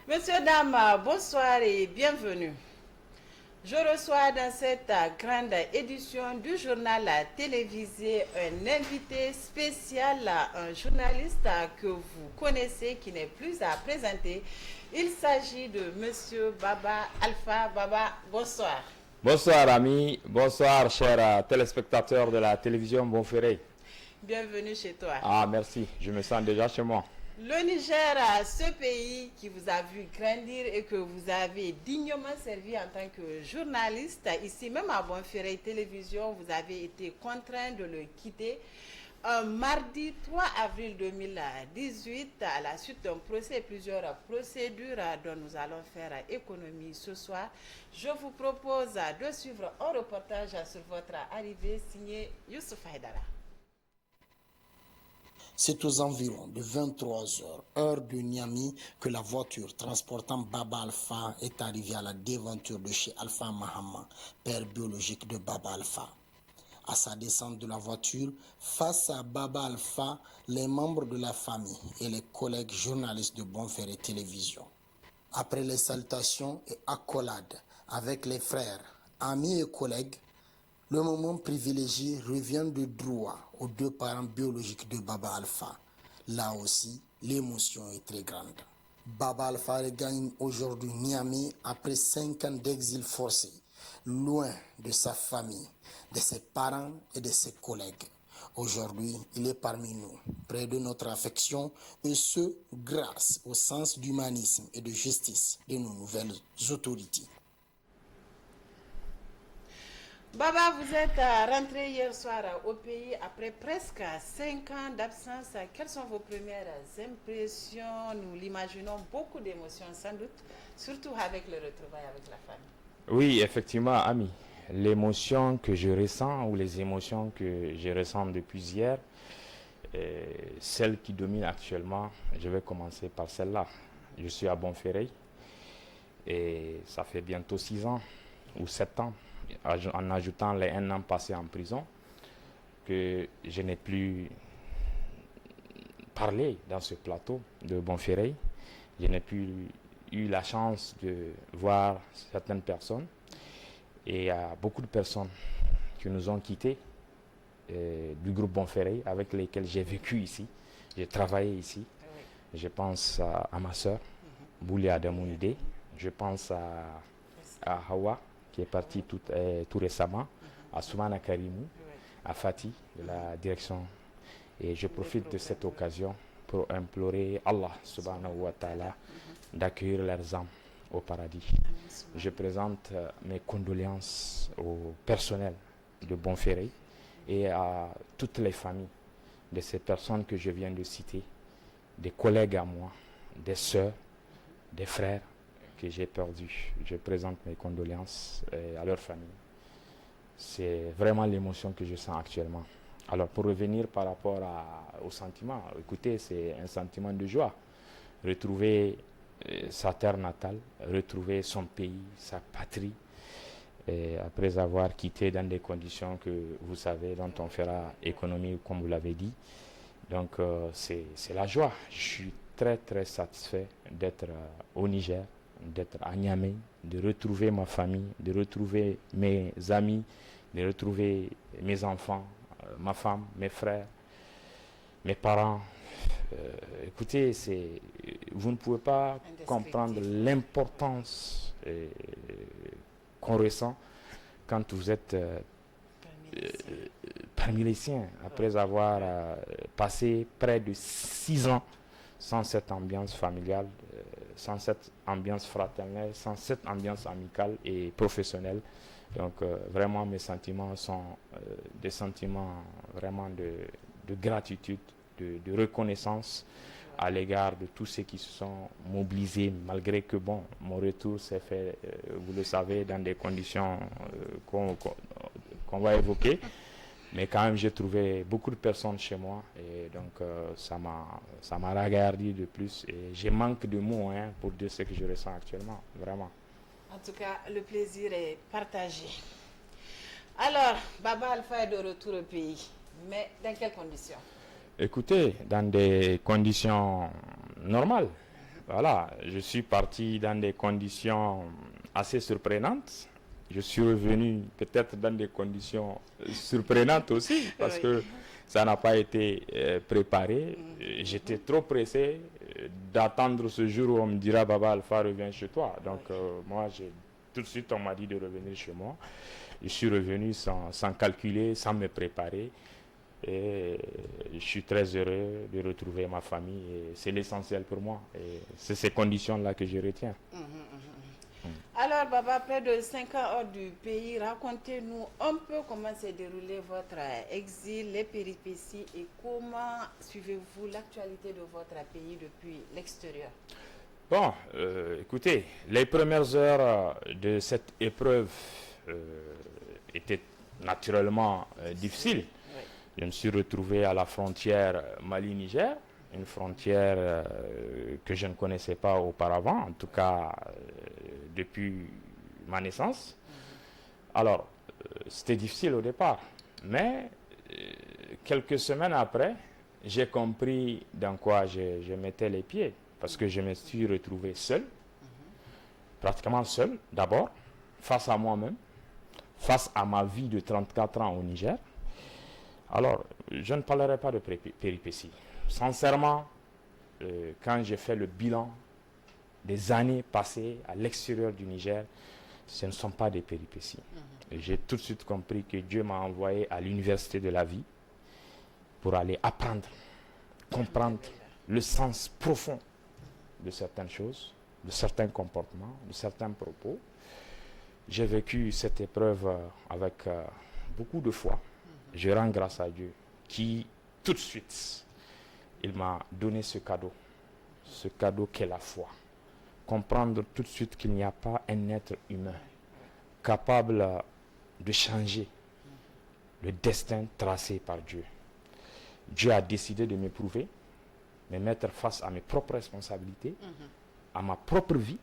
Messieurs, dames, bonsoir et bienvenue. Je reçois dans cette grande édition du journal télévisé un invité spécial, un journaliste que vous connaissez qui n'est plus à présenter. Il s'agit de Monsieur Baba Alpha. Baba, bonsoir. Bonsoir amis, bonsoir chers téléspectateurs de la télévision Bonferré. Bienvenue chez toi. Ah merci, je me sens déjà chez moi. Le Niger, ce pays qui vous a vu grandir et que vous avez dignement servi en tant que journaliste, ici même à Bonferré Télévision, vous avez été contraint de le quitter mardi 3 avril 2018 à la suite d'un procès et plusieurs procédures dont nous allons faire économie ce soir. Je vous propose de suivre un reportage sur votre arrivée signé Youssouf Haïdara. C'est aux environs de 23 heures, heure de Niamey, que la voiture transportant Baba Alpha est arrivée à la devanture de chez Alpha Mahama, père biologique de Baba Alpha. À sa descente de la voiture, face à Baba Alpha, les membres de la famille et les collègues journalistes de Bonferré Télévision. Après les salutations et accolades avec les frères, amis et collègues, le moment privilégié revient de droit aux deux parents biologiques de Baba Alpha. Là aussi, l'émotion est très grande. Baba Alpha regagne aujourd'hui Niamey après 5 ans d'exil forcé, loin de sa famille, de ses parents et de ses collègues. Aujourd'hui, il est parmi nous, près de notre affection, et ce, grâce au sens d'humanisme et de justice de nos nouvelles autorités. Baba, vous êtes rentré hier soir au pays après presque 5 ans d'absence. Quelles sont vos premières impressions? Nous l'imaginons, beaucoup d'émotions sans doute, surtout avec le retrouvailles avec la famille. Oui, effectivement, ami, l'émotion que je ressens ou les émotions que je ressens depuis hier, celle qui domine actuellement, je vais commencer par celle-là. Je suis à Bonferré et ça fait bientôt 6 ans ou 7 ans, en ajoutant les 1 an passé en prison, que je n'ai plus parlé dans ce plateau de Bonferré. Je n'ai plus eu la chance de voir certaines personnes et il y a beaucoup de personnes qui nous ont quittés du groupe Bonferré avec lesquels j'ai vécu ici, j'ai travaillé ici. Je pense à ma soeur, Bouli Adamounide, je pense à Hawa qui est partie tout récemment, à Soumana Karimou, à Fatih de la direction. Et je profite de cette occasion pour implorer Allah subhanahu wa ta'ala d'accueillir leurs âmes au paradis. Je présente mes condoléances au personnel de Bonferré et à toutes les familles de ces personnes que je viens de citer, des collègues à moi, des sœurs, des frères que j'ai perdus. Je présente mes condoléances à leur famille. C'est vraiment l'émotion que je sens actuellement. Alors pour revenir par rapport au sentiment, écoutez, c'est un sentiment de joie. Retrouver sa terre natale, retrouver son pays, sa patrie, après avoir quitté dans des conditions que vous savez, dont on fera économie comme vous l'avez dit. Donc c'est la joie. Je suis très très satisfait d'être au Niger, d'être à Niamey, de retrouver ma famille, de retrouver mes amis, de retrouver mes enfants, ma femme, mes frères, mes parents. Écoutez, vous ne pouvez pas comprendre l'importance qu'on ressent quand vous êtes parmi les siens, après avoir passé près de 6 ans sans cette ambiance familiale, sans cette ambiance fraternelle, sans cette ambiance amicale et professionnelle. Donc vraiment mes sentiments sont des sentiments vraiment de gratitude, de reconnaissance à l'égard de tous ceux qui se sont mobilisés, malgré que bon, mon retour s'est fait, vous le savez, dans des conditions qu'on va évoquer. Mais quand même, j'ai trouvé beaucoup de personnes chez moi et donc ça m'a regardé de plus. Et je manque de mots pour dire ce que je ressens actuellement, vraiment. En tout cas, le plaisir est partagé. Alors, Baba Alpha est de retour au pays, mais dans quelles conditions? Écoutez, dans des conditions normales, Voilà, je suis parti dans des conditions assez surprenantes. Je suis revenu peut-être dans des conditions surprenantes aussi, parce Oui. que ça n'a pas été préparé. J'étais trop pressé d'attendre ce jour où on me dira Baba Alpha, reviens chez toi. Donc moi, tout de suite, on m'a dit de revenir chez moi. Je suis revenu sans calculer, sans me préparer. Et je suis très heureux de retrouver ma famille. Et c'est l'essentiel pour moi. Et c'est ces conditions-là que je retiens. Alors, Baba, près de 5 ans hors du pays, racontez-nous un peu comment s'est déroulé votre exil, les péripéties et comment suivez-vous l'actualité de votre pays depuis l'extérieur. Bon, écoutez, les premières heures de cette épreuve étaient naturellement difficiles. Oui. Je me suis retrouvé à la frontière Mali-Niger, une frontière que je ne connaissais pas auparavant, en tout cas depuis ma naissance. Alors, c'était difficile au départ, mais quelques semaines après, j'ai compris dans quoi je mettais les pieds, parce que je me suis retrouvé seul, pratiquement seul d'abord, face à moi-même, face à ma vie de 34 ans au Niger. Alors, je ne parlerai pas de péripéties. Sincèrement, quand j'ai fait le bilan des années passées à l'extérieur du Niger, ce ne sont pas des péripéties. J'ai tout de suite compris que Dieu m'a envoyé à l'université de la vie pour aller apprendre, comprendre le sens profond de certaines choses, de certains comportements, de certains propos. J'ai vécu cette épreuve avec beaucoup de foi. Je rends grâce à Dieu qui, tout de suite, il m'a donné ce cadeau qu'est la foi. Comprendre tout de suite qu'il n'y a pas un être humain capable de changer le destin tracé par Dieu. Dieu a décidé de m'éprouver, me mettre face à mes propres responsabilités, à ma propre vie.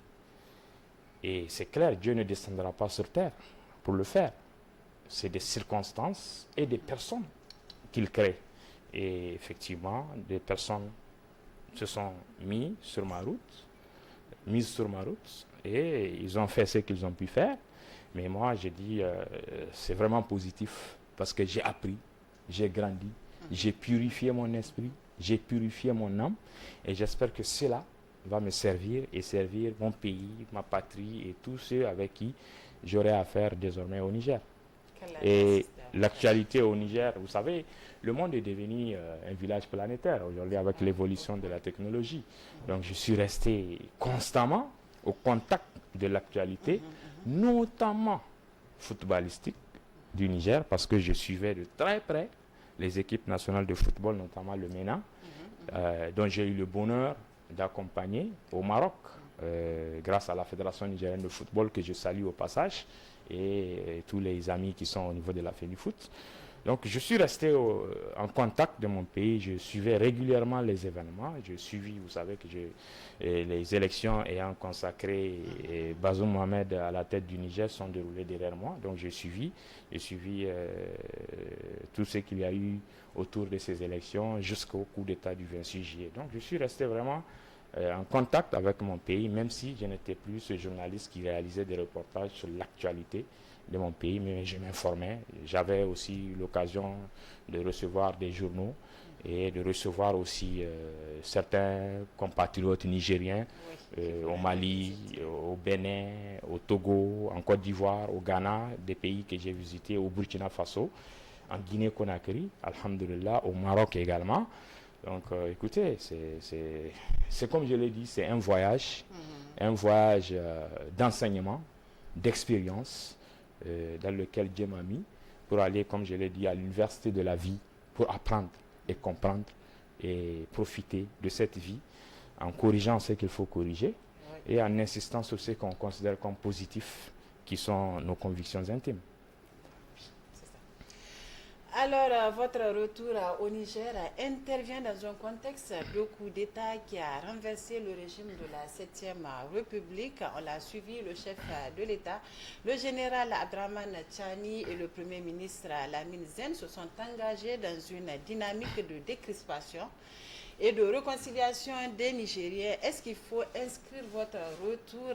Et c'est clair, Dieu ne descendra pas sur terre pour le faire. C'est des circonstances et des personnes qu'il crée. Et effectivement, des personnes se sont mises sur ma route, et ils ont fait ce qu'ils ont pu faire. Mais moi, j'ai dit, c'est vraiment positif parce que j'ai appris, j'ai grandi, j'ai purifié mon esprit, j'ai purifié mon âme, et j'espère que cela va me servir et servir mon pays, ma patrie et tous ceux avec qui j'aurai affaire désormais au Niger. Et l'actualité au Niger, vous savez, le monde est devenu un village planétaire aujourd'hui avec l'évolution de la technologie. Donc je suis resté constamment au contact de l'actualité, notamment footballistique du Niger, parce que je suivais de très près les équipes nationales de football, notamment le MENA, dont j'ai eu le bonheur d'accompagner au Maroc, grâce à la Fédération nigérienne de football que je salue au passage, et tous les amis qui sont au niveau de la FENIFOOT. Donc je suis resté en contact de mon pays, je suivais régulièrement les événements, je suivis, vous savez que les élections ayant consacré Bazoum Mohamed à la tête du Niger sont déroulées derrière moi, donc j'ai suivi tout ce qu'il y a eu autour de ces élections jusqu'au coup d'État du 26 juillet. Donc je suis resté vraiment en contact avec mon pays, même si je n'étais plus ce journaliste qui réalisait des reportages sur l'actualité de mon pays, mais je m'informais. J'avais aussi l'occasion de recevoir des journaux et de recevoir aussi certains compatriotes nigériens au Mali, au Bénin, au Togo, en Côte d'Ivoire, au Ghana, des pays que j'ai visités, au Burkina Faso, en Guinée-Conakry, alhamdulillah, au Maroc également. Donc écoutez, c'est comme je l'ai dit, c'est un voyage d'enseignement, d'expérience, dans lequel Dieu m'a mis pour aller, comme je l'ai dit, à l'université de la vie, pour apprendre et comprendre et profiter de cette vie en corrigeant ce qu'il faut corriger et en insistant sur ce qu'on considère comme positif, qui sont nos convictions intimes. Alors, votre retour au Niger intervient dans un contexte de coup d'État qui a renversé le régime de la 7e République. On l'a suivi, le chef de l'État, le général Abdraman Tchani et le Premier ministre Lamine Zen se sont engagés dans une dynamique de décrispation et de réconciliation des Nigériens. Est-ce qu'il faut inscrire votre retour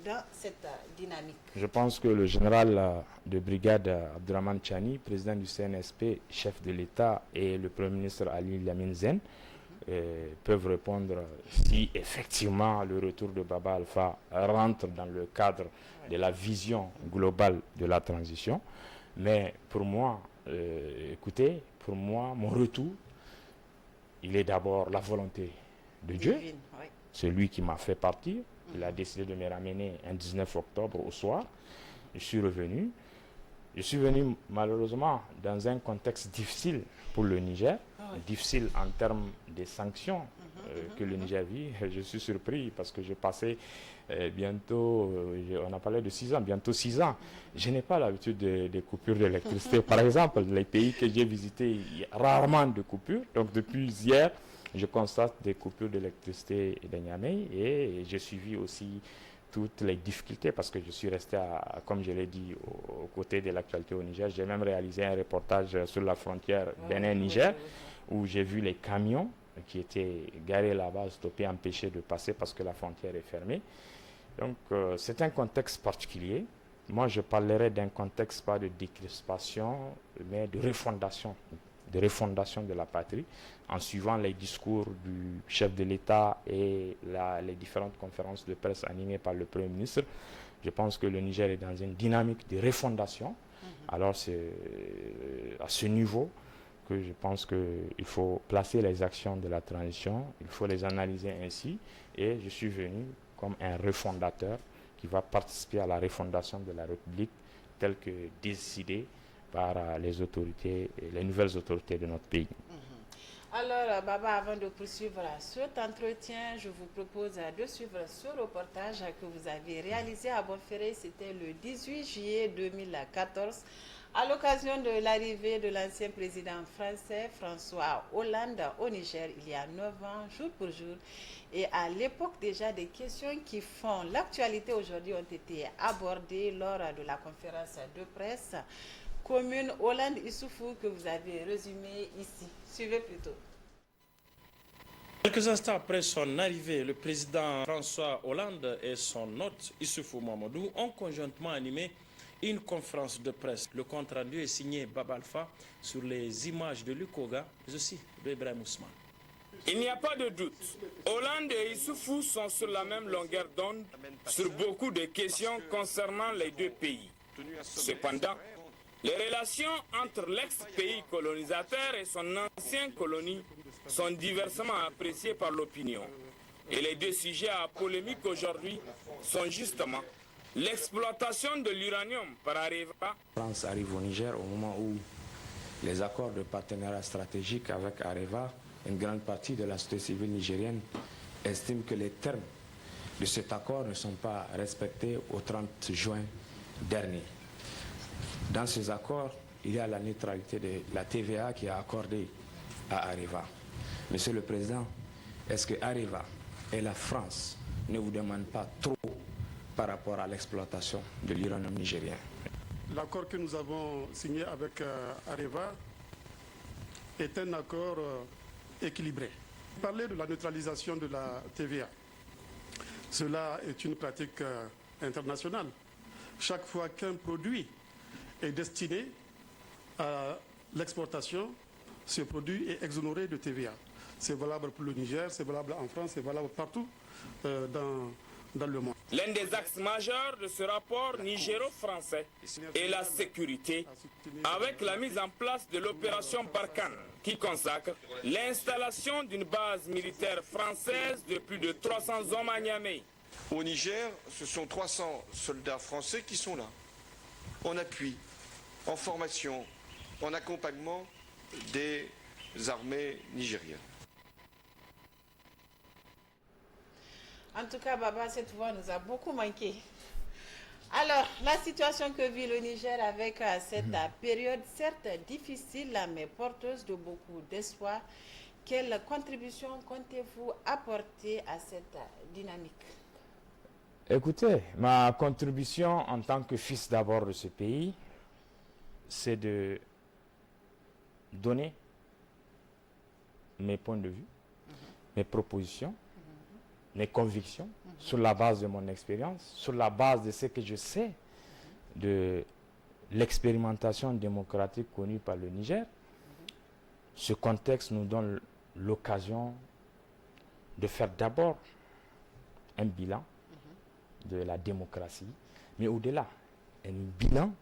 dans cette dynamique? Je pense que le général de brigade Abdourahmane Tchani, président du CNSP, chef de l'État, et le Premier ministre Ali Lamine Zen peuvent répondre si effectivement le retour de Baba Alpha rentre dans le cadre de la vision globale de la transition. Mais pour moi, écoutez, pour moi, mon retour, il est d'abord la volonté de Dieu. Oui. C'est lui qui m'a fait partir. Il a décidé de me ramener un 19 octobre au soir. Je suis revenu. Je suis venu malheureusement dans un contexte difficile pour le Niger, difficile en termes des sanctions que le Niger vit. Je suis surpris parce que j'ai passé bientôt, on a parlé de 6 ans, bientôt 6 ans. Je n'ai pas l'habitude des coupures d'électricité. Par exemple, les pays que j'ai visités, il y a rarement de coupures. Donc depuis hier, je constate des coupures d'électricité de Niamey et j'ai suivi aussi toutes les difficultés parce que je suis resté, comme je l'ai dit, aux côtés de l'actualité au Niger. J'ai même réalisé un reportage sur la frontière Bénin-Niger où j'ai vu les camions qui étaient garés là-bas, stoppés, empêchés de passer parce que la frontière est fermée. Donc c'est un contexte particulier. Moi je parlerai d'un contexte pas de décrispation mais de refondation de la patrie, en suivant les discours du chef de l'État et les différentes conférences de presse animées par le Premier ministre. Je pense que le Niger est dans une dynamique de refondation. Alors c'est à ce niveau que je pense qu'il faut placer les actions de la transition, il faut les analyser ainsi, et je suis venu comme un refondateur qui va participer à la refondation de la République telle que décidée par les autorités, les nouvelles autorités de notre pays. Alors, Baba, avant de poursuivre cet entretien, je vous propose de suivre ce reportage que vous avez réalisé à Bonferré. C'était le 18 juillet 2014, à l'occasion de l'arrivée de l'ancien président français François Hollande au Niger il y a 9 ans, jour pour jour. Et à l'époque déjà, des questions qui font l'actualité aujourd'hui ont été abordées lors de la conférence de presse commune Hollande-Issoufou que vous avez résumé ici. Suivez plutôt. Quelques instants après son arrivée, le président François Hollande et son hôte Issoufou Mamadou ont conjointement animé une conférence de presse. Le compte rendu est signé Baba Alpha sur les images de Lukoga, mais aussi de Ibrahim Ousmane. Il n'y a pas de doute. Hollande et Issoufou sont sur la même longueur d'onde sur beaucoup de questions concernant les deux pays. Cependant, les relations entre l'ex-pays colonisateur et son ancienne colonie sont diversement appréciées par l'opinion. Et les deux sujets à polémique aujourd'hui sont justement l'exploitation de l'uranium par Areva. La France arrive au Niger au moment où les accords de partenariat stratégique avec Areva, une grande partie de la société civile nigérienne estime que les termes de cet accord ne sont pas respectés au 30 juin dernier. Dans ces accords, il y a la neutralité de la TVA qui est accordée à Areva. Monsieur le Président, est-ce que Areva et la France ne vous demandent pas trop par rapport à l'exploitation de l'uranium nigérien? L'accord que nous avons signé avec Areva est un accord équilibré. Parler de la neutralisation de la TVA, cela est une pratique internationale. Chaque fois qu'un produit est destiné à l'exportation, ce produit est exonéré de TVA. C'est valable pour le Niger, c'est valable en France, c'est valable partout dans le monde. L'un des axes majeurs de ce rapport nigéro-français est la sécurité, avec la mise en place de l'opération Barkhane, qui consacre l'installation d'une base militaire française de plus de 300 hommes à Niamey. Au Niger, ce sont 300 soldats français qui sont là, en appui, en formation, en accompagnement des armées nigériennes. En tout cas, Baba, cette voix nous a beaucoup manqué. Alors, la situation que vit le Niger avec cette période, certes difficile, mais porteuse de beaucoup d'espoir, quelle contribution comptez-vous apporter à cette dynamique? Écoutez, ma contribution en tant que fils d'abord de ce pays, c'est de donner mes points de vue, mes propositions, mes convictions, sur la base de mon expérience, sur la base de ce que je sais de l'expérimentation démocratique connue par le Niger. Ce contexte nous donne l'occasion de faire d'abord un bilan de la démocratie, mais au-delà, un bilan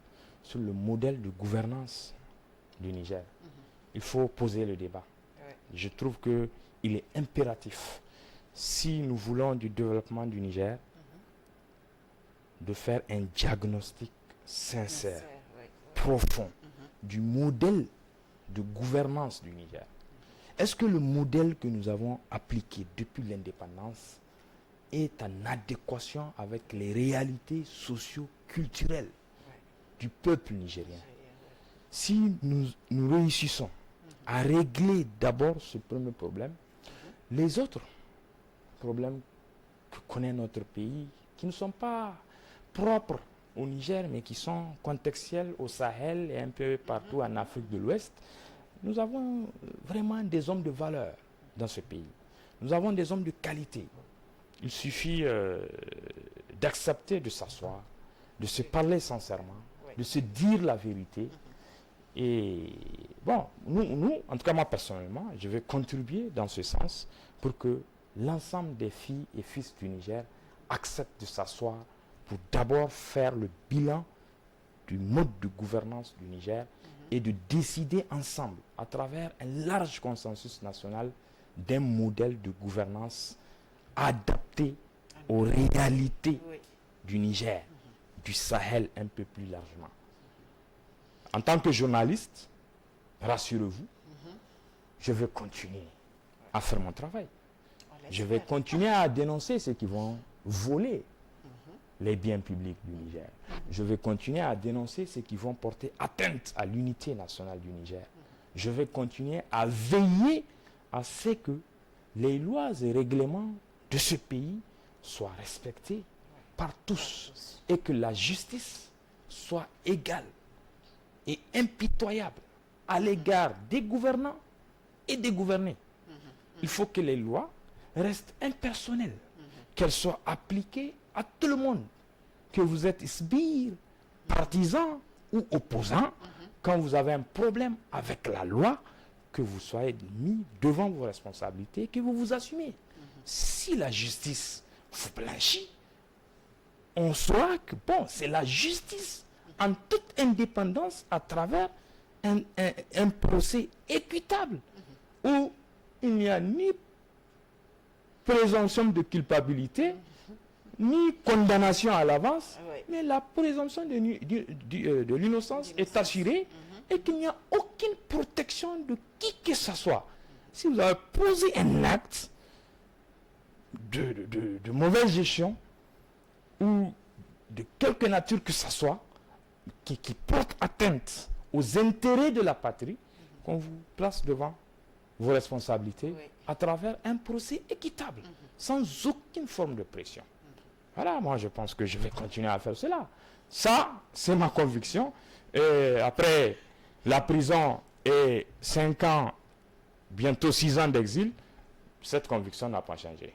sur le modèle de gouvernance du Niger. Il faut poser le débat. Je trouve qu'il est impératif, si nous voulons du développement du Niger, de faire un diagnostic sincère, profond, du modèle de gouvernance du Niger. Est-ce que le modèle que nous avons appliqué depuis l'indépendance est en adéquation avec les réalités socio-culturelles du peuple nigérien? Si nous réussissons à régler d'abord ce premier problème, les autres problèmes que connaît notre pays, qui ne sont pas propres au Niger, mais qui sont contextuels au Sahel et un peu partout en Afrique de l'Ouest, nous avons vraiment des hommes de valeur dans ce pays. Nous avons des hommes de qualité. Il suffit d'accepter de s'asseoir, de se parler sincèrement, de se dire la vérité. Et bon, nous, en tout cas moi personnellement, je vais contribuer dans ce sens pour que l'ensemble des filles et fils du Niger acceptent de s'asseoir pour d'abord faire le bilan du mode de gouvernance du Niger et de décider ensemble, à travers un large consensus national, d'un modèle de gouvernance adapté aux réalités du Niger, du Sahel un peu plus largement. En tant que journaliste, rassurez-vous, je vais continuer à faire mon travail. Je vais continuer à dénoncer ceux qui vont voler les biens publics du Niger. Je vais continuer à dénoncer ceux qui vont porter atteinte à l'unité nationale du Niger. Je vais continuer à veiller à ce que les lois et règlements de ce pays soient respectés par tous et que la justice soit égale et impitoyable à l'égard des gouvernants et des gouvernés. Il faut que les lois restent impersonnelles, qu'elles soient appliquées à tout le monde, que vous êtes sbire, partisan ou opposant, quand vous avez un problème avec la loi, que vous soyez mis devant vos responsabilités, que vous vous assumez. Si la justice vous blanchit, on saura que bon, c'est la justice en toute indépendance à travers un procès équitable où il n'y a ni présomption de culpabilité, ni condamnation à l'avance, mais la présomption de l'innocence est assurée et qu'il n'y a aucune protection de qui que ce soit. Si vous avez posé un acte de mauvaise gestion ou de quelque nature que ce soit, qui porte atteinte aux intérêts de la patrie, qu'on vous place devant vos responsabilités à travers un procès équitable, sans aucune forme de pression. Voilà, moi je pense que je vais continuer à faire cela. Ça, c'est ma conviction. Et après la prison et 5 ans, bientôt 6 ans d'exil, cette conviction n'a pas changé.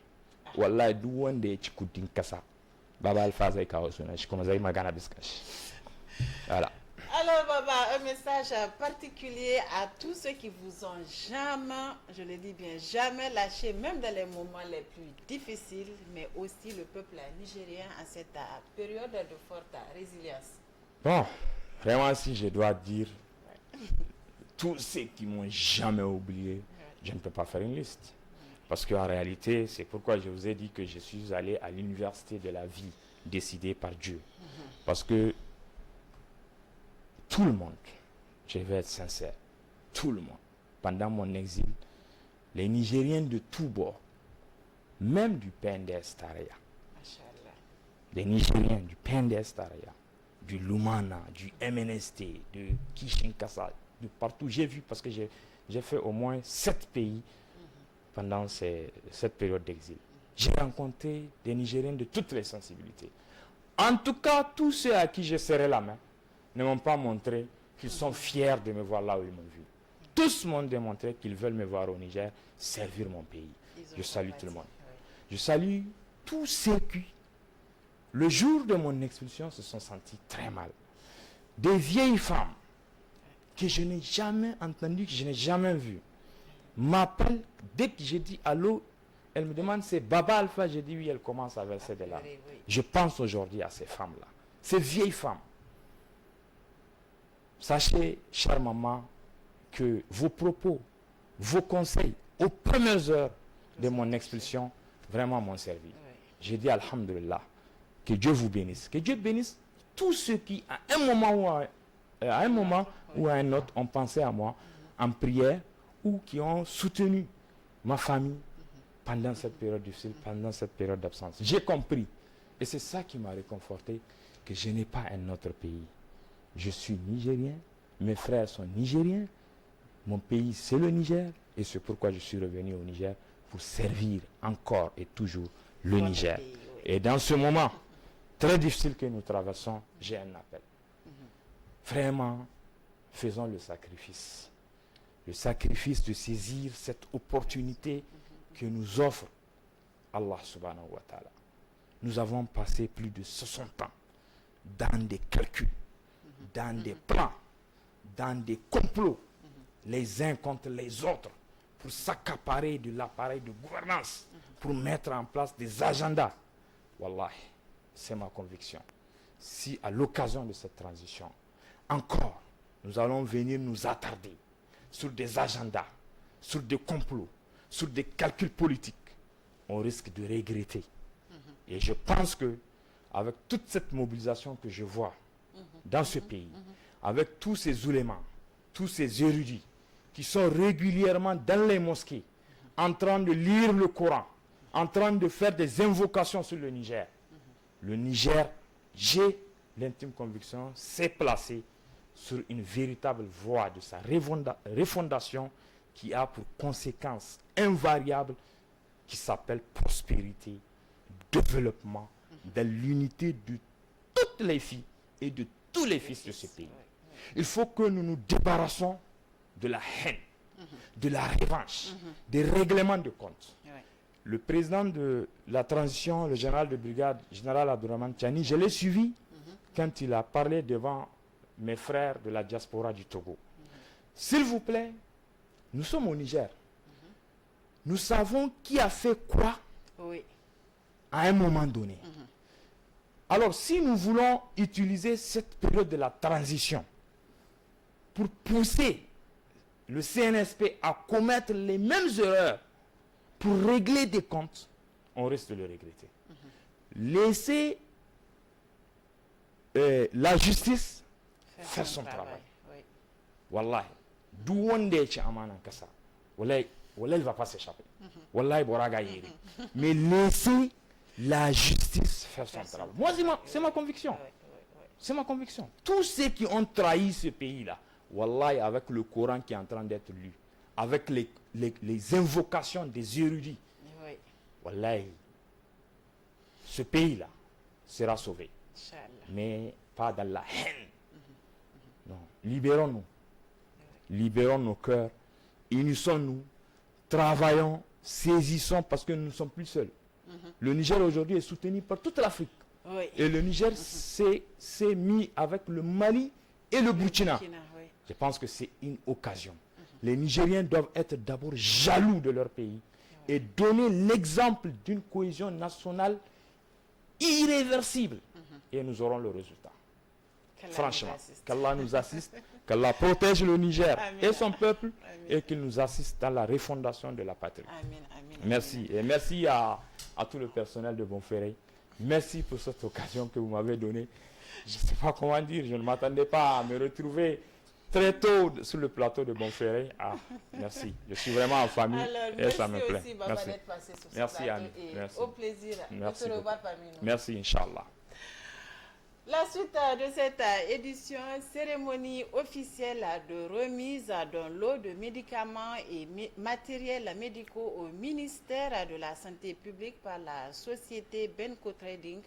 Wallah, douande chikudin kasa. Baba Alpha Zaïkaosuna, je commence à magana biskash. Voilà. Alors, Baba, un message particulier à tous ceux qui vous ont jamais, je le dis bien, jamais lâché, même dans les moments les plus difficiles, mais aussi le peuple nigérien en cette période de forte résilience. Bon, vraiment, si je dois dire, tous ceux qui m'ont jamais oublié, je ne peux pas faire une liste. Parce qu'en réalité, c'est pourquoi je vous ai dit que je suis allé à l'université de la vie, décidée par Dieu. Parce que tout le monde, je vais être sincère, tout le monde, pendant mon exil, les Nigériens de tous bords, même du PNDS Taraya, les Nigériens du PNDS Taraya, du Lumana, du MNST, de Kishinkasa, de partout, j'ai vu, parce que j'ai fait au moins 7 pays pendant cette période d'exil. J'ai rencontré des Nigériens de toutes les sensibilités. En tout cas, tous ceux à qui j'ai serré la main ne m'ont pas montré qu'ils sont fiers de me voir là où ils m'ont vu. Tous m'ont démontré qu'ils veulent me voir au Niger servir mon pays. je salue tout le monde. Je salue tous ceux qui, le jour de mon expulsion, se sont sentis très mal. Des vieilles femmes que je n'ai jamais entendues, que je n'ai jamais vues, m'appellent dès que j'ai dit allô. Elle me demande, c'est Baba Alpha? J'ai dit oui, elle commence à verser des larmes. Je pense aujourd'hui à ces femmes-là, ces vieilles femmes. Sachez, chère maman, que vos propos, vos conseils, aux premières heures de mon expulsion, vraiment m'ont servi. J'ai dit alhamdulillah, que Dieu vous bénisse. Que Dieu bénisse tous ceux qui, à un moment ou à un autre, ont pensé à moi en prière ou qui ont soutenu ma famille pendant cette période difficile, pendant cette période d'absence. J'ai compris, et c'est ça qui m'a réconforté, que je n'ai pas un autre pays. Je suis nigérien, mes frères sont nigériens, mon pays c'est le Niger, et c'est pourquoi je suis revenu au Niger pour servir encore et toujours le Niger. Et dans ce moment très difficile que nous traversons, j'ai un appel. Vraiment, faisons le sacrifice. Le sacrifice de saisir cette opportunité que nous offre Allah subhanahu wa ta'ala. Nous avons passé plus de 60 ans dans des calculs, dans des plans, dans des complots, les uns contre les autres, pour s'accaparer de l'appareil de gouvernance, pour mettre en place des agendas. Wallahi, c'est ma conviction. Si à l'occasion de cette transition, encore, nous allons venir nous attarder sur des agendas, sur des complots, sur des calculs politiques, on risque de regretter. Et je pense que avec toute cette mobilisation que je vois dans ce pays, avec tous ces oulémas, tous ces érudits qui sont régulièrement dans les mosquées, en train de lire le Coran, en train de faire des invocations sur le Niger, j'ai l'intime conviction, s'est placé sur une véritable voie de sa refondation qui a pour conséquence invariable qui s'appelle prospérité, développement, de l'unité de toutes les filles et de tous les fils de ce pays. Il faut que nous nous débarrassons de la haine, de la revanche, des règlements de compte. Le président de la transition, le général de brigade, général Abdourahmane Tiani, je l'ai suivi quand il a parlé devant mes frères de la diaspora du Togo. S'il vous plaît, nous sommes au Niger. Nous savons qui a fait quoi à un moment donné. Alors, si nous voulons utiliser cette période de la transition pour pousser le CNSP à commettre les mêmes erreurs pour régler des comptes, on risque de le regretter. Laissez la justice faire son travail. Wallahi, d'où on est amana kasa. Wallahi, il va pas s'échapper. Wallahi, boraga yiri. Mais laissez la justice faire son travail. Moi, c'est ma conviction. C'est ma conviction. Tous ceux qui ont trahi ce pays-là, wallahi, avec le Coran qui est en train d'être lu, avec les invocations des érudits, wallahi, ce pays-là sera sauvé. Mais pas dans la haine. Non. Libérons-nous. Libérons nos cœurs. Unissons-nous. Travaillons. Saisissons parce que nous ne sommes plus seuls. Le Niger aujourd'hui est soutenu par toute l'Afrique. Et le Niger s'est mis avec le Mali et le Burkina. Je pense que c'est une occasion. Les Nigériens doivent être d'abord jaloux de leur pays et donner l'exemple d'une cohésion nationale irréversible. Et nous aurons le résultat. Franchement, qu'Allah nous assiste, qu'Allah protège le Niger et son peuple et qu'il nous assiste dans la refondation de la patrie. Merci. Et merci à tout le personnel de Bonferré. Merci pour cette occasion que vous m'avez donnée. Je ne sais pas comment dire, je ne m'attendais pas à me retrouver très tôt sur le plateau de Bonferré. Ah, merci. Je suis vraiment en famille. Alors, et ça me plaît. Aussi, Baba, merci. d'être passé sur ce Merci, plateau Annie. et Merci. au plaisir Merci de te revoir beaucoup. parmi nous. Merci, Inch'Allah. La suite de cette édition, cérémonie officielle de remise d'un lot de médicaments et matériels médicaux au ministère de la Santé publique par la société Benco Trading.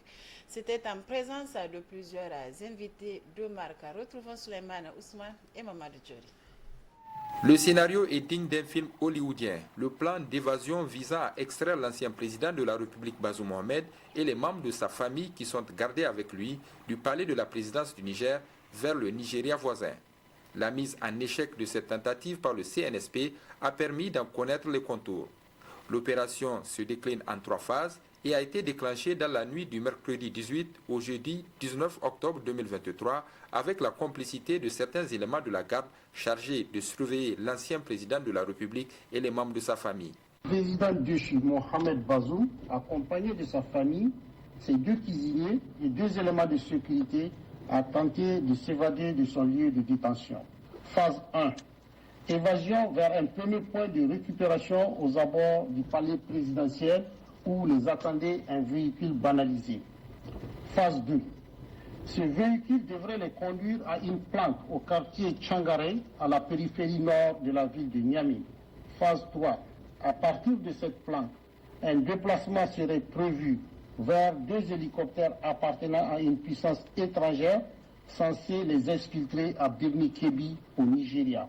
C'était en présence de plusieurs invités de marque. Retrouvons Souleymane Ousmane et Mamadou Djori. Le scénario est digne d'un film hollywoodien. Le plan d'évasion visant à extraire l'ancien président de la République Bazoum Mohamed et les membres de sa famille qui sont gardés avec lui du palais de la présidence du Niger vers le Nigeria voisin. La mise en échec de cette tentative par le CNSP a permis d'en connaître les contours. L'opération se décline en 3 phases et a été déclenchée dans la nuit du mercredi 18 au jeudi 19 octobre 2023 avec la complicité de certains éléments de la garde chargés de surveiller l'ancien président de la République et les membres de sa famille. Le président déchu Mohamed Bazoum, accompagné de sa famille, ses 2 cuisiniers et 2 éléments de sécurité, a tenté de s'évader de son lieu de détention. Phase 1. Évasion vers un premier point de récupération aux abords du palais présidentiel où les attendait un véhicule banalisé. Phase 2. Ce véhicule devrait les conduire à une planque au quartier Tchangare, à la périphérie nord de la ville de Niamey. Phase 3. À partir de cette planque, un déplacement serait prévu vers 2 hélicoptères appartenant à une puissance étrangère censés les exfiltrer à Birni-Kebbi au Nigeria.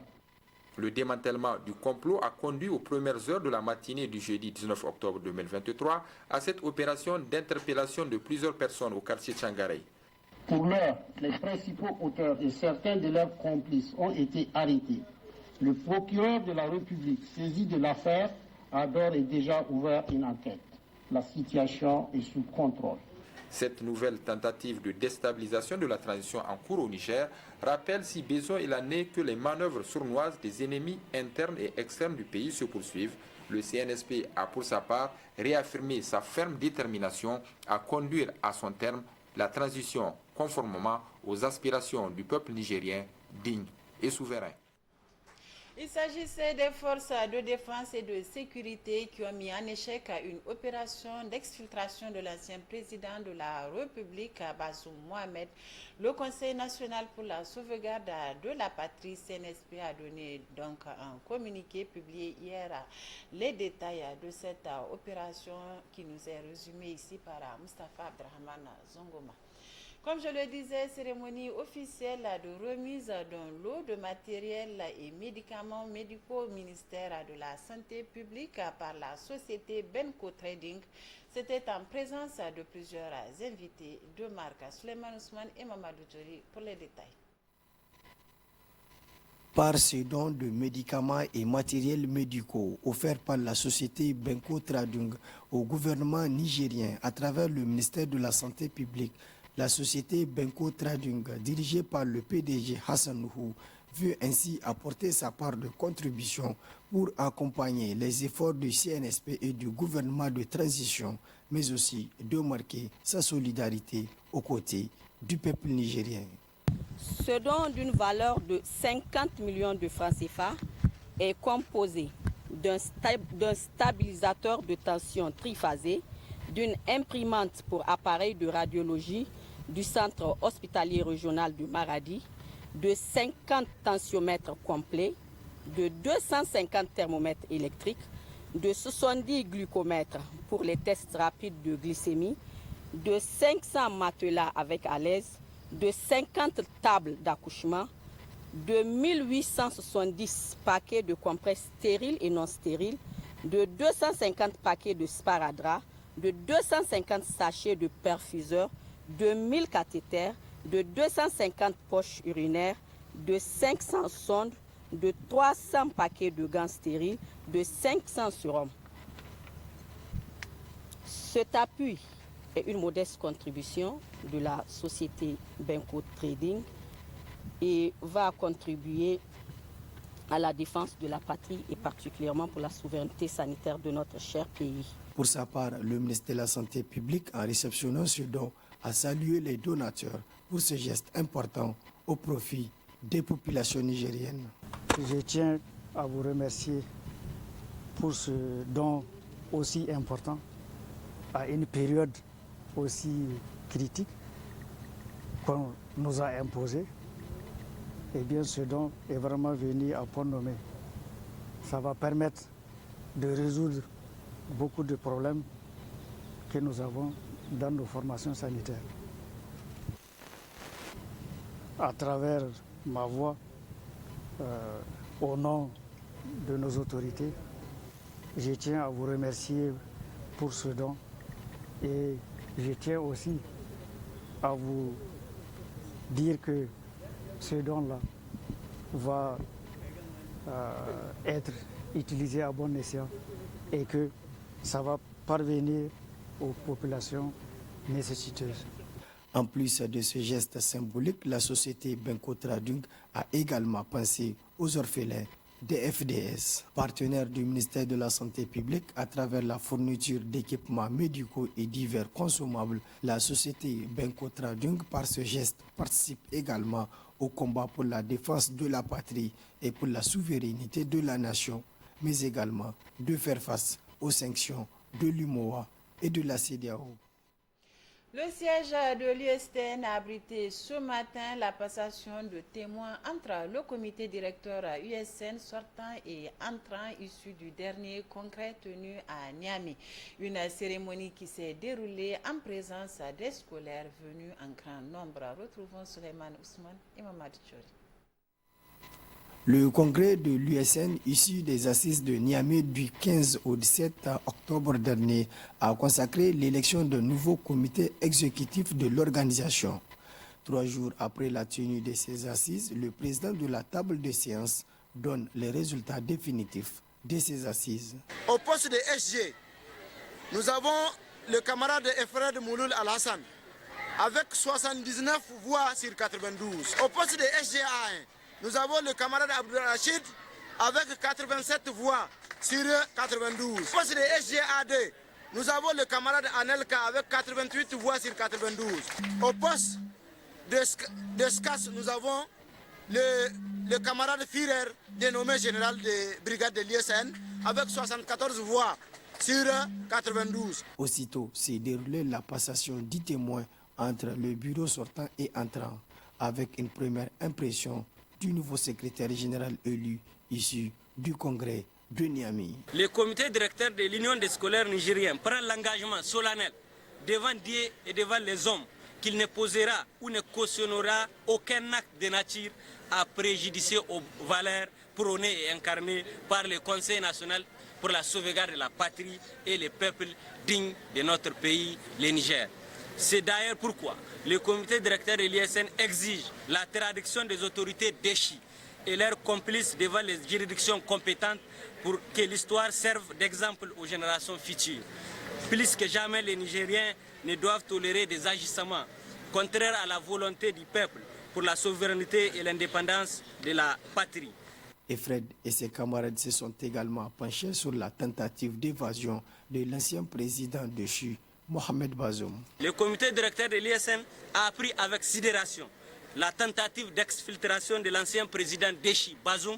Le démantèlement du complot a conduit aux premières heures de la matinée du jeudi 19 octobre 2023 à cette opération d'interpellation de plusieurs personnes au quartier Tchangare. Pour l'heure, les principaux auteurs et certains de leurs complices ont été arrêtés. Le procureur de la République, saisi de l'affaire, a d'ores et déjà ouvert une enquête. La situation est sous contrôle. Cette nouvelle tentative de déstabilisation de la transition en cours au Niger rappelle si besoin il en est que les manœuvres sournoises des ennemis internes et externes du pays se poursuivent. Le CNSP a pour sa part réaffirmé sa ferme détermination à conduire à son terme la transition conformément aux aspirations du peuple nigérien digne et souverain. Il s'agissait des forces de défense et de sécurité qui ont mis en échec une opération d'exfiltration de l'ancien président de la République, Bazoum Mohamed. Le Conseil national pour la sauvegarde de la patrie, CNSP, a donné donc un communiqué publié hier les détails de cette opération qui nous est résumée ici par Moustapha Abdrahman Zongoma. Comme je le disais, cérémonie officielle de remise d'un lot de matériel et médicaments médicaux au ministère de la Santé publique par la société Benko Trading. C'était en présence de plusieurs invités de marque. Suleiman Ousmane et Mamadou Djori pour les détails. Par ce don de médicaments et matériels médicaux offerts par la société Benko Trading au gouvernement nigérien à travers le ministère de la Santé publique, la société Benko Trading, dirigée par le PDG Hassan Nuhu, veut ainsi apporter sa part de contribution pour accompagner les efforts du CNSP et du gouvernement de transition, mais aussi de marquer sa solidarité aux côtés du peuple nigérien. Ce don d'une valeur de 50 millions de francs CFA est composé d'un stabilisateur de tension triphasé, d'une imprimante pour appareil de radiologie du centre hospitalier régional de Maradi, de 50 tensiomètres complets, de 250 thermomètres électriques, de 70 glucomètres pour les tests rapides de glycémie, de 500 matelas avec à l'aise, de 50 tables d'accouchement, de 1870 paquets de compresses stériles et non stériles, de 250 paquets de sparadrap, de 250 sachets de perfuseurs, de 1000 cathéters, de 250 poches urinaires, de 500 sondes, de 300 paquets de gants stériles, de 500 sérums. Cet appui est une modeste contribution de la société Benko Trading et va contribuer à la défense de la patrie et particulièrement pour la souveraineté sanitaire de notre cher pays. Pour sa part, le ministre de la Santé publique, en réceptionnant ce don, a salué les donateurs pour ce geste important au profit des populations nigériennes. Je tiens à vous remercier pour ce don aussi important à une période aussi critique qu'on nous a imposée. Eh bien, ce don est vraiment venu à point nommé. Ça va permettre de résoudre beaucoup de problèmes que nous avons dans nos formations sanitaires. À travers ma voix, au nom de nos autorités, je tiens à vous remercier pour ce don et je tiens aussi à vous dire que ce don-là va être utilisé à bon escient et que ça va parvenir aux populations nécessiteuses. En plus de ce geste symbolique, la société Benko Tradung a également pensé aux orphelins des FDS. Partenaire du ministère de la Santé publique à travers la fourniture d'équipements médicaux et divers consommables, la société Benko Tradung, par ce geste, participe également au combat pour la défense de la patrie et pour la souveraineté de la nation, mais également de faire face aux sanctions de l'UMOA et de la CEDEAO. Le siège de l'USTN a abrité ce matin la passation de témoins entre le comité directeur USN sortant et entrant issu du dernier congrès tenu à Niamey. Une cérémonie qui s'est déroulée en présence des scolaires venus en grand nombre. Retrouvons Suleiman Ousmane et Mamadou Tchori. Le congrès de l'USN, issu des assises de Niamey du 15 au 17 octobre dernier, a consacré l'élection d'un nouveau comité exécutif de l'organisation. 3 jours après la tenue de ces assises, le président de la table de séance donne les résultats définitifs de ces assises. Au poste de SG, nous avons le camarade Efred Mouloul Al-Hassan avec 79 voix sur 92. Au poste de SGA1, nous avons le camarade Abdul Rachid avec 87 voix sur 92. Au poste de SGA2, nous avons le camarade Anelka avec 88 voix sur 92. Au poste de SCAS, nous avons le camarade Führer, dénommé général de brigade de l'ISN, avec 74 voix sur 92. Aussitôt s'est déroulée la passation du témoin entre le bureau sortant et entrant, avec une première impression du nouveau secrétaire général élu issu du congrès de Niamey. Le comité directeur de l'Union des scolaires nigériens prend l'engagement solennel devant Dieu et devant les hommes qu'il ne posera ou ne cautionnera aucun acte de nature à préjudicer aux valeurs prônées et incarnées par le Conseil national pour la sauvegarde de la patrie et les peuples dignes de notre pays, le Niger. C'est d'ailleurs pourquoi le comité directeur de l'ISN exige la traduction des autorités déchies et leurs complices devant les juridictions compétentes pour que l'histoire serve d'exemple aux générations futures. Plus que jamais, les Nigériens ne doivent tolérer des agissements contraires à la volonté du peuple pour la souveraineté et l'indépendance de la patrie. Efred et ses camarades se sont également penchés sur la tentative d'évasion de l'ancien président déchu, Mohamed Bazoum. Le comité directeur de l'ISN a appris avec sidération la tentative d'exfiltration de l'ancien président déchu, Bazoum,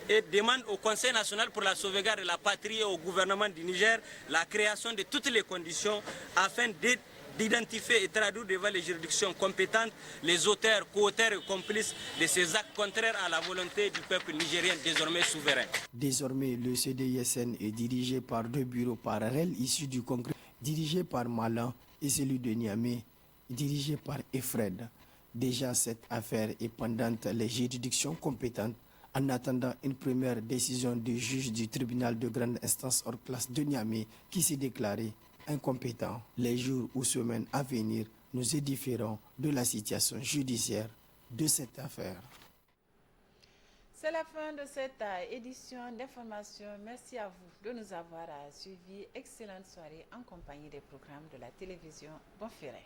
et demande au Conseil national pour la sauvegarde de la patrie et au gouvernement du Niger la création de toutes les conditions afin d'identifier et traduire devant les juridictions compétentes les auteurs, co-auteurs et complices de ces actes contraires à la volonté du peuple nigérien désormais souverain. Désormais, le CDISN est dirigé par 2 bureaux parallèles issus du congrès, dirigé par Malan et celui de Niamey, dirigé par Efred. Déjà, cette affaire est pendante les juridictions compétentes en attendant une première décision du juge du tribunal de grande instance hors classe de Niamey qui s'est déclaré incompétent. Les jours ou semaines à venir, nous édifierons de la situation judiciaire de cette affaire. C'est la fin de cette édition d'information. Merci à vous de nous avoir suivis. Excellente soirée en compagnie des programmes de la télévision Bonferré.